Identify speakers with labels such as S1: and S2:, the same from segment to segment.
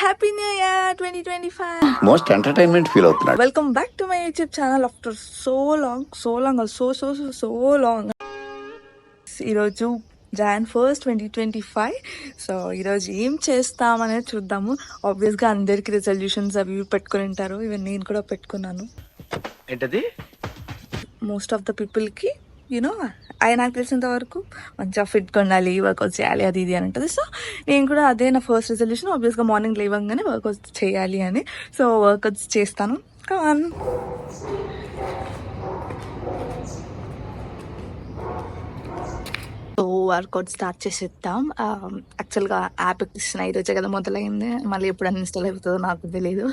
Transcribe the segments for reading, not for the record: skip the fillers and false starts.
S1: Happy new year 2025.
S2: Most entertainment feel అవుతున్నాడు.
S1: Welcome back to my YouTube channel after so long. ఈరోజు Jan 1st 2025. So ఈరోజు ఏం చేస్తామనేది చూద్దాము. ఆబ్వియస్గా అందరికి రెజల్యూషన్స్ అవి పెట్టుకుని ఉంటారు. ఈవెన్ నేను కూడా పెట్టుకున్నాను.
S3: ఏంటది?
S1: మోస్ట్ ఆఫ్ ద పీపుల్కి యూనో నాకు తెలిసినంత వరకు మంచిగా ఫిట్గా ఉండాలి, వర్కౌట్ చేయాలి, అది ఇది అని ఉంటుంది. సో నేను కూడా అదే నా ఫస్ట్ రెజల్యూషన్. ఆబ్వియస్గా మార్నింగ్ లేవగానే వర్కౌట్స్ చేయాలి అని. సో వర్కౌట్స్ చేస్తాను. కాన్ సో వర్కౌట్ స్టార్ట్ చేసేద్దాం. యాక్చువల్గా యాప్ ఎక్కిస్తున్నా, ఈరోజే కదా మొదలైంది. మళ్ళీ ఎప్పుడు అన్ఇన్స్టాల్ అవుతుందో నాకు తెలియదు.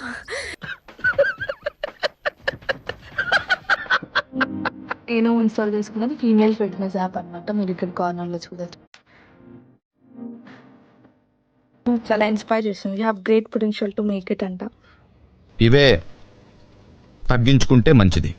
S1: నేను ఇన్స్టాల్ చేసుకున్నది ఫీమేల్ ఫిట్నెస్ యాప్ అనమాట. మీరు ఇక్కడ కార్నర్లో చూడచ్చు. చాలా ఇన్స్పైర్ చేస్తుంది. You have great potential to make it అంట.
S4: ఇవే తగ్గించుకుంటే మంచిది.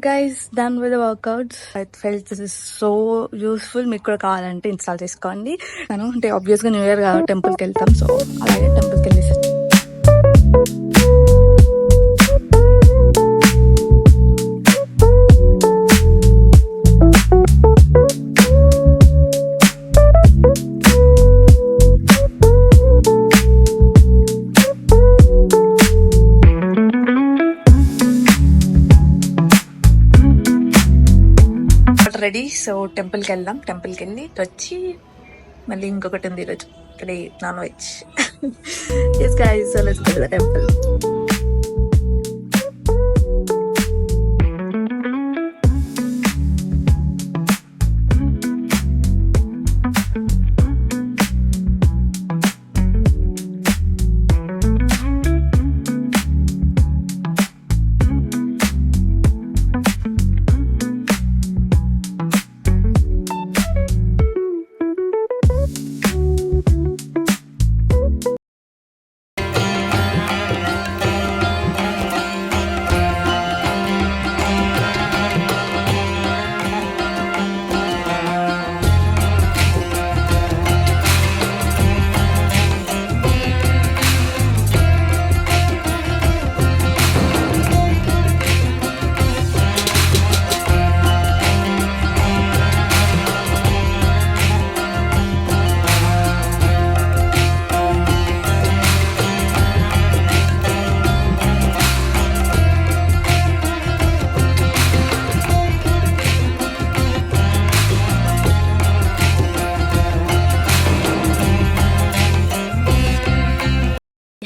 S1: Guys, done with the workouts. I felt this is so useful. మీకు కూడా కావాలంటే ఇన్స్టాల్ చేసుకోండి. అంటే ఆబ్వియస్గా న్యూ ఇయర్ టెంపుల్కి వెళ్తాం. సో అలాగే టెంపుల్కి వెళ్ళేసి రెడీ. సో టెంపుల్కి వెళ్దాం. టెంపుల్కి వెళ్ళి వచ్చి మళ్ళీ ఇంకొకటి ఉంది ఈరోజు today non veg. Yes guys, so let's go to the temple.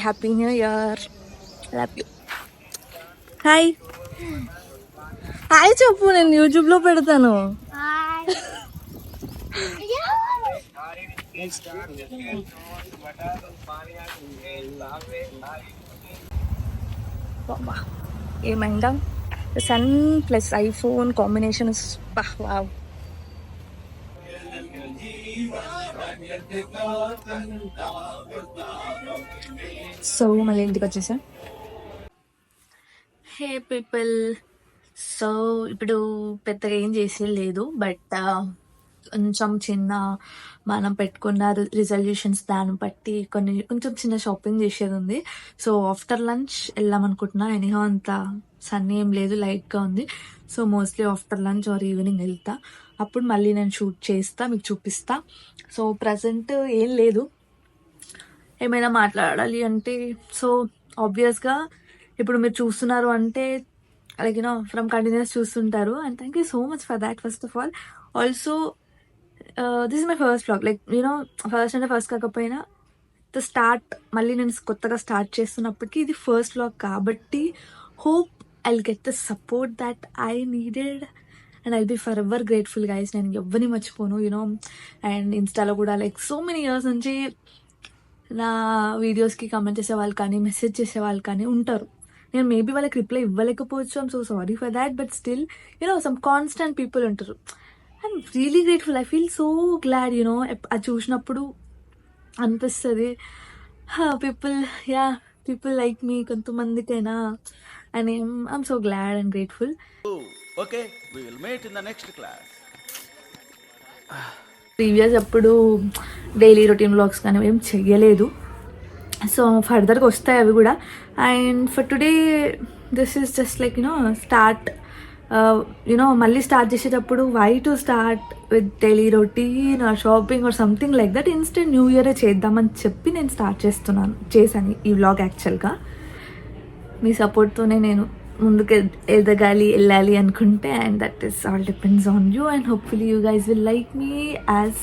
S1: Happy new year. Love you. Hi hi చెప్పు, నేను యూట్యూబ్లో పెడతాను. ఏమైందా? Sun plus iPhone combination. Wow. So మళ్ళీ ఇంటికి వచ్చేసా. హే పీపుల్, సో ఇప్పుడు పెద్దగా ఏం చేసేది లేదు. బట్ కొంచెం చిన్న మనం పెట్టుకున్న రిజల్యూషన్స్ దాన్ని బట్టి కొంచెం చిన్న షాపింగ్ చేసేది ఉంది. సో ఆఫ్టర్ లంచ్ వెళ్దాం అనుకుంటున్నా. ఎనీహో అంత సన్ ఏం లేదు, లైట్గా ఉంది. So mostly after lunch or evening వెళ్తా. అప్పుడు మళ్ళీ నేను షూట్ చేస్తా, మీకు చూపిస్తా. సో ప్రజెంట్ ఏం లేదు, ఏమైనా మాట్లాడాలి అంటే సో ఆబ్వియస్గా ఇప్పుడు మీరు చూస్తున్నారు అంటే లైక్ యూనో ఫ్రమ్ కంటిన్యూస్ చూస్తుంటారు. And thank you so much for that first of all. Also this is my first vlog, like you know first అంటే ఫస్ట్ కాకపోయినా ద స్టార్ట్, మళ్ళీ నేను కొత్తగా స్టార్ట్ చేస్తున్నప్పటికీ ఇది ఫస్ట్ వ్లాగ్ కాబట్టి hope I will get the support that I needed and I'll be forever grateful guys. నేను ఎవరిని మర్చిపోను యూనో. అండ్ ఇన్స్టాలో కూడా లైక్ సో మెనీ ఇయర్స్ నుంచి నా వీడియోస్కి కమెంట్ చేసే వాళ్ళు కానీ మెసేజ్ చేసే వాళ్ళు కానీ ఉంటారు. నేను మేబీ వాళ్ళకి reply ఇవ్వలేకపోవచ్చు, I'm so sorry for that. But still you know some constant people ఉంటారు. I'm really grateful, I feel so glad you know. అది చూసినప్పుడు అనిపిస్తుంది people like me కొంతమందికైనా. And I'm so glad and grateful.
S2: Okay, we will meet in the next class.
S1: Previous ఎప్పుడు daily routine vlogs కానీ ఏం చెయ్యలేదు. So ఫర్దర్గా వస్తాయి అవి కూడా. And for today this is just like you know start you know మళ్ళీ start చేసేటప్పుడు why to start with daily routine or shopping or something like that. Instant new ఇయరే చేద్దామని చెప్పి నేను స్టార్ట్ చేశాను ఈ వ్లాగ్ యాక్చువల్గా. మీ సపోర్ట్తోనే నేను ముందుకు ఎదగాలి, వెళ్ళాలి అనుకుంటే. And that is all depends on you. And hopefully you guys will like me as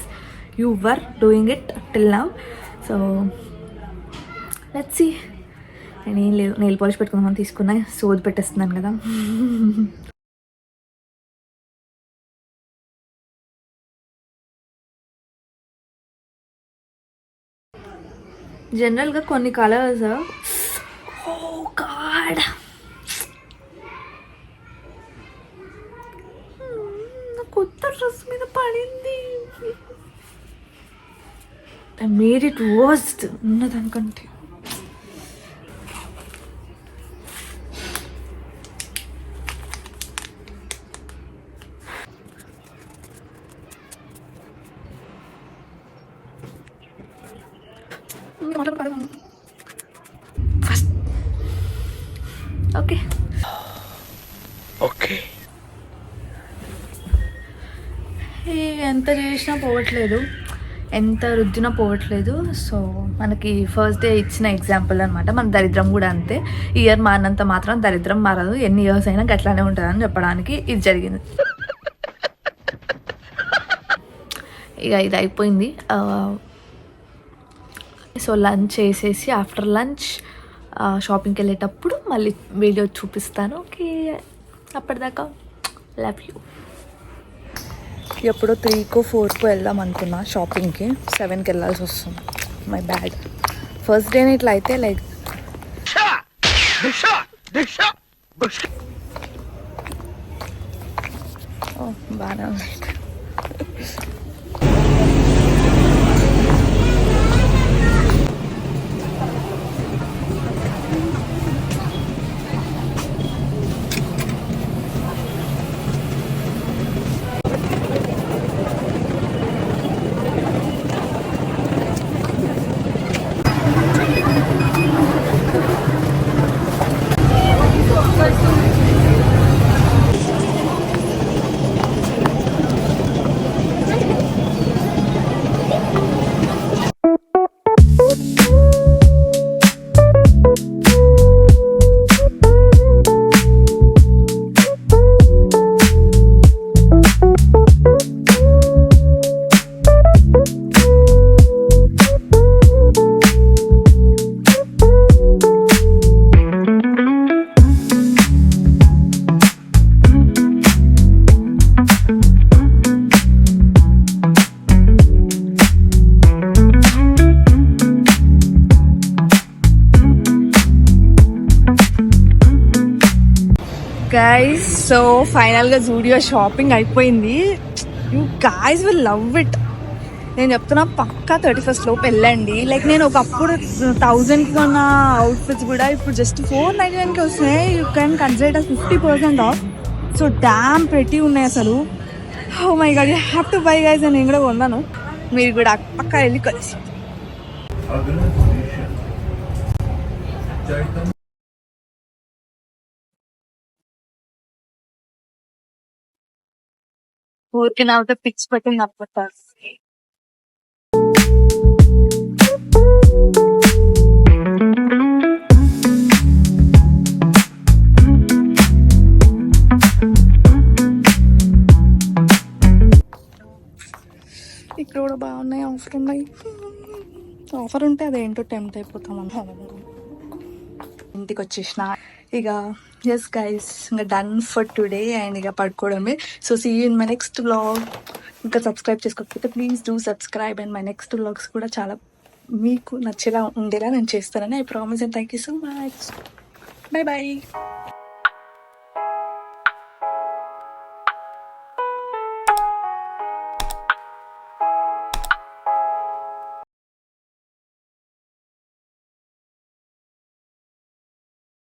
S1: you were doing it till now. So let's see. నేను ఏం లేదు, నెయిల్ పాలిష్ పెట్టుకుందామని తీసుకున్నా, సోది పెట్టేస్తున్నాను కదా. జనరల్గా కొన్ని కలర్స్ ఓ గాడ్ నా కొత్త డ్రెస్ మీద పడింది. I made it worst ఉన్నదానికంటే. Okay
S2: okay,
S1: ఎంత చేసినా పోవట్లేదు, ఎంత రుద్దినా పోవట్లేదు. సో మనకి ఫస్ట్ డే ఇచ్చిన ఎగ్జాంపుల్ అనమాట. మన దరిద్రం కూడా అంతే. ఇయర్ మారినంత మాత్రం దరిద్రం మారదు, ఎన్ని ఇయర్స్ అయినా గట్లానే ఉంటుందని చెప్పడానికి ఇది జరిగింది. ఇక ఇది అయిపోయింది. సో లంచ్ చేసేసి ఆఫ్టర్ లంచ్ షాపింగ్కి వెళ్ళేటప్పుడు మళ్ళీ వీడియో చూపిస్తాను. ఓకే, అప్పటిదాకా లవ్ యూ. ఎప్పుడో 3కో 4కో వెళ్దాం అనుకున్నా షాపింగ్కి, 7కి వెళ్ళాల్సి వస్తుంది. My bad. ఫస్ట్ డేని ఇట్లా అయితే లైక్ బాగానే ఉంది. గైస్, సో ఫైనల్గా జూడియో షాపింగ్ అయిపోయింది. You guys will love it. నేను చెప్తున్నా, పక్కా 31st లోపు వెళ్ళండి. లైక్ నేను ఒకప్పుడు 1000కి కొన్న అవుట్ఫిట్స్ కూడా ఇప్పుడు జస్ట్ 499కి వస్తున్నాయి. You can consider 50% off. So డామ్ పెట్టి ఉన్నాయి అసలు. Oh my god, you have to buy guys అని నేను కూడా కొన్నాను. మీరు కూడా పక్కా వెళ్ళి కలిసి. ఊరికి నాతో పిక్స్ పెట్టింది అప్పటారు. ఇక్కడ కూడా బాగున్నాయి, ఆఫర్ ఉన్నాయి. ఆఫర్ ఉంటే అదేంటో టెంప్ట్ అయిపోతాం అన్న. ఇంటికి వచ్చేసిన ఇక. ఎస్ గైస్, ఇంకా డన్ ఫర్ టుడే అండ్ ఇక పడుకోవడమే. So see you in my next vlog. ఇంకా సబ్స్క్రైబ్ చేసుకోకపోతే please do subscribe. And my next vlogs కూడా చాలా మీకు నచ్చేలా ఉండేలా నేను చేస్తానని I promise. And thank you so much. Bye bye.